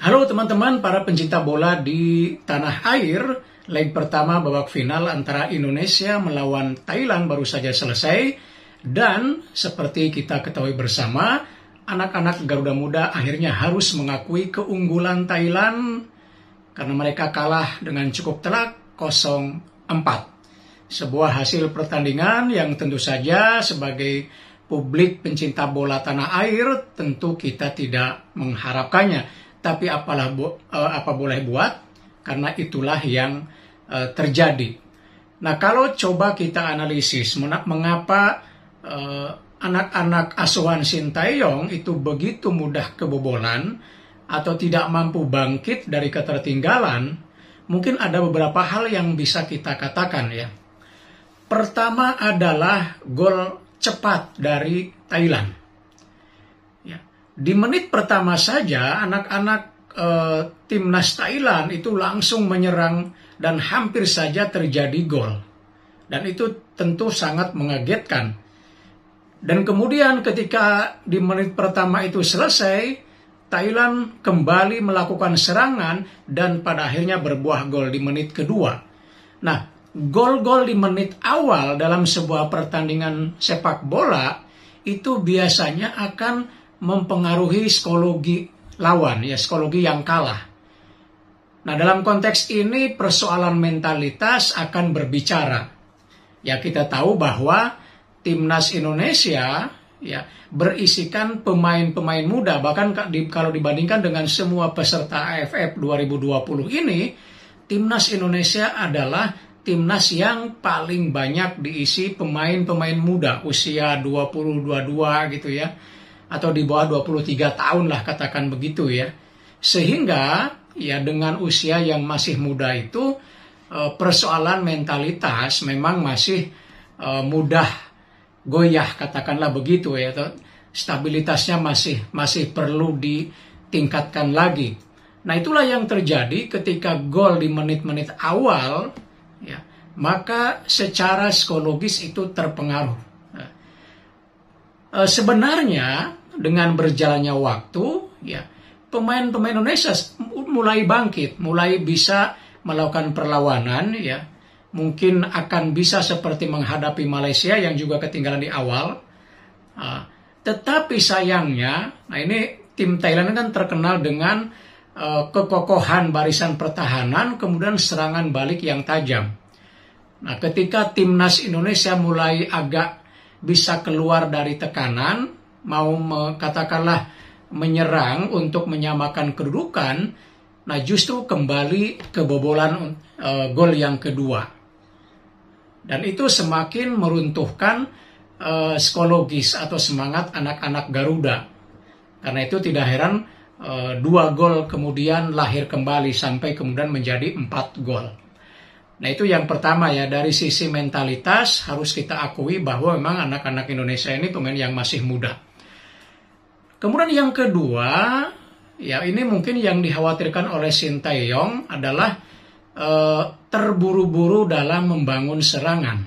Halo teman-teman, para pencinta bola di tanah air. Leg pertama babak final antara Indonesia melawan Thailand baru saja selesai. Dan seperti kita ketahui bersama, anak-anak Garuda Muda akhirnya harus mengakui keunggulan Thailand karena mereka kalah dengan cukup telak 0-4. Sebuah hasil pertandingan yang tentu saja sebagai publik pencinta bola tanah air tentu kita tidak mengharapkannya. Tapi apa boleh buat, karena itulah yang terjadi. Nah, kalau coba kita analisis mengapa anak-anak asuhan Sintayong itu begitu mudah kebobolan atau tidak mampu bangkit dari ketertinggalan, mungkin ada beberapa hal yang bisa kita katakan ya. Pertama adalah gol cepat dari Thailand. Di menit pertama saja, anak-anak timnas Thailand itu langsung menyerang dan hampir saja terjadi gol. Dan itu tentu sangat mengagetkan. Dan kemudian ketika di menit pertama itu selesai, Thailand kembali melakukan serangan dan pada akhirnya berbuah gol di menit kedua. Nah, gol-gol di menit awal dalam sebuah pertandingan sepak bola itu biasanya akan mempengaruhi psikologi lawan, ya, psikologi yang kalah. Nah, dalam konteks ini persoalan mentalitas akan berbicara. Ya, kita tahu bahwa timnas Indonesia ya berisikan pemain-pemain muda, bahkan kalau dibandingkan dengan semua peserta AFF 2020 ini, timnas Indonesia adalah timnas yang paling banyak diisi pemain-pemain muda usia 20-22 gitu ya, atau di bawah 23 tahun lah katakan begitu ya. Sehingga ya dengan usia yang masih muda itu persoalan mentalitas memang masih mudah goyah katakanlah begitu ya. Stabilitasnya masih perlu ditingkatkan lagi. Nah, itulah yang terjadi ketika gol di menit-menit awal ya, maka secara psikologis itu terpengaruh. Sebenarnya dengan berjalannya waktu, ya pemain-pemain Indonesia mulai bangkit, mulai bisa melakukan perlawanan, ya mungkin akan bisa seperti menghadapi Malaysia yang juga ketinggalan di awal. Tetapi sayangnya, nah ini tim Thailand kan terkenal dengan kekokohan barisan pertahanan, kemudian serangan balik yang tajam. Nah, ketika timnas Indonesia mulai agak bisa keluar dari tekanan, mau katakanlah menyerang untuk menyamakan kedudukan, nah justru kembali kebobolan gol yang kedua. Dan itu semakin meruntuhkan psikologis atau semangat anak-anak Garuda. Karena itu tidak heran 2 gol kemudian lahir kembali sampai kemudian menjadi 4 gol. Nah, itu yang pertama ya, dari sisi mentalitas harus kita akui bahwa memang anak-anak Indonesia ini pemain yang masih muda. Kemudian yang kedua, ya ini mungkin yang dikhawatirkan oleh Sintayong adalah terburu-buru dalam membangun serangan.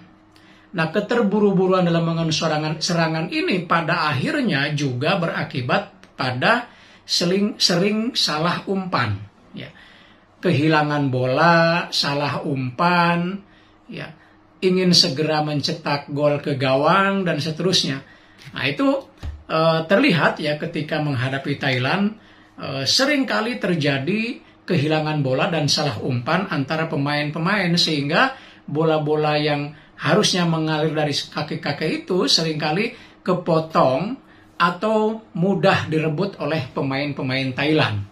Nah, keterburu-buruan dalam membangun serangan ini pada akhirnya juga berakibat pada sering salah umpan. Ya. Kehilangan bola, salah umpan, ya, ingin segera mencetak gol ke gawang dan seterusnya. Nah, itu terlihat ya ketika menghadapi Thailand, seringkali terjadi kehilangan bola dan salah umpan antara pemain-pemain sehingga bola-bola yang harusnya mengalir dari kaki-kaki itu seringkali kepotong atau mudah direbut oleh pemain-pemain Thailand.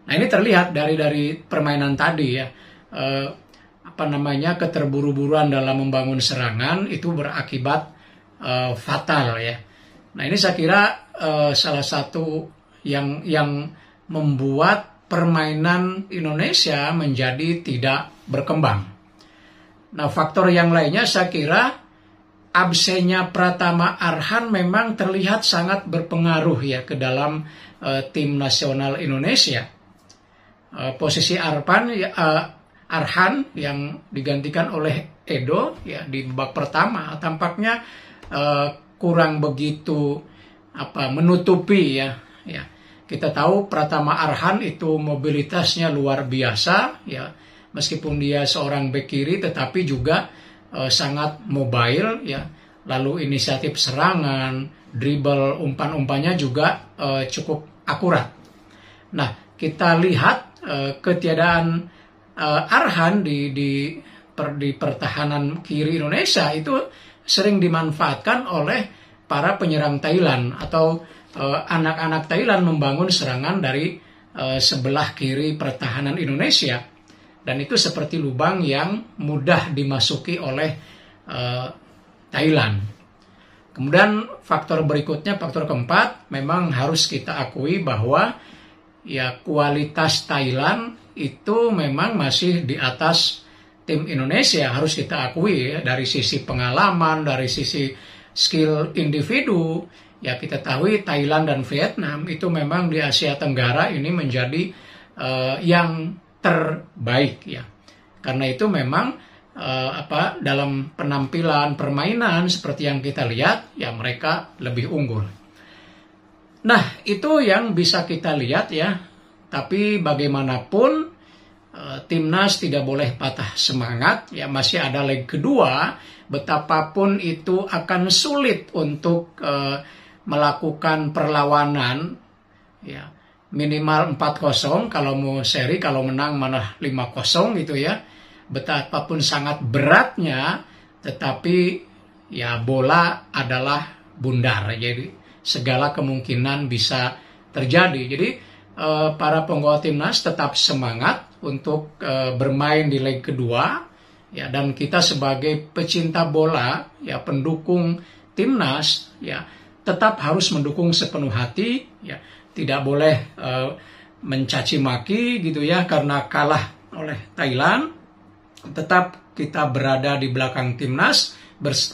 Nah, ini terlihat dari permainan tadi ya, keterburu-buruan dalam membangun serangan itu berakibat fatal ya. Nah, ini saya kira salah satu yang membuat permainan Indonesia menjadi tidak berkembang. Nah, faktor yang lainnya saya kira absennya Pratama Arhan memang terlihat sangat berpengaruh ya ke dalam tim nasional Indonesia. Posisi Arhan yang digantikan oleh Edo ya di babak pertama tampaknya kurang begitu menutupi ya kita tahu Pratama Arhan itu mobilitasnya luar biasa, ya. Meskipun dia seorang bek kiri, tetapi juga sangat mobile, ya. Lalu inisiatif serangan, dribble, umpan-umpannya juga cukup akurat. Nah, kita lihat ketiadaan Arhan di pertahanan kiri Indonesia itu sering dimanfaatkan oleh para penyerang Thailand atau anak-anak Thailand membangun serangan dari sebelah kiri pertahanan Indonesia, dan itu seperti lubang yang mudah dimasuki oleh Thailand. Kemudian faktor berikutnya, faktor keempat, memang harus kita akui bahwa ya kualitas Thailand itu memang masih di atas tim Indonesia, harus kita akui ya, dari sisi pengalaman, dari sisi skill individu. Ya, kita tahu Thailand dan Vietnam itu memang di Asia Tenggara ini menjadi yang terbaik, ya. Karena itu memang dalam penampilan permainan seperti yang kita lihat, ya mereka lebih unggul. Nah, itu yang bisa kita lihat, ya. Tapi bagaimanapun timnas tidak boleh patah semangat, ya. Masih ada leg kedua, betapapun itu akan sulit untuk melakukan perlawanan, ya minimal 4-0 kalau mau seri, kalau menang mana 5-0 gitu ya. Betapapun sangat beratnya, tetapi ya bola adalah bundar, jadi segala kemungkinan bisa terjadi. Jadi para penggawa timnas tetap semangat untuk bermain di leg kedua, ya, dan kita sebagai pecinta bola, ya pendukung timnas, ya tetap harus mendukung sepenuh hati, ya tidak boleh mencaci maki gitu ya karena kalah oleh Thailand. Tetap kita berada di belakang timnas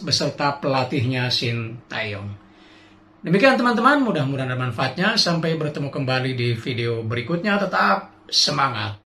beserta pelatihnya Shin Tae-yong. Demikian teman-teman, mudah-mudahan ada manfaatnya. Sampai bertemu kembali di video berikutnya. Tetap semangat.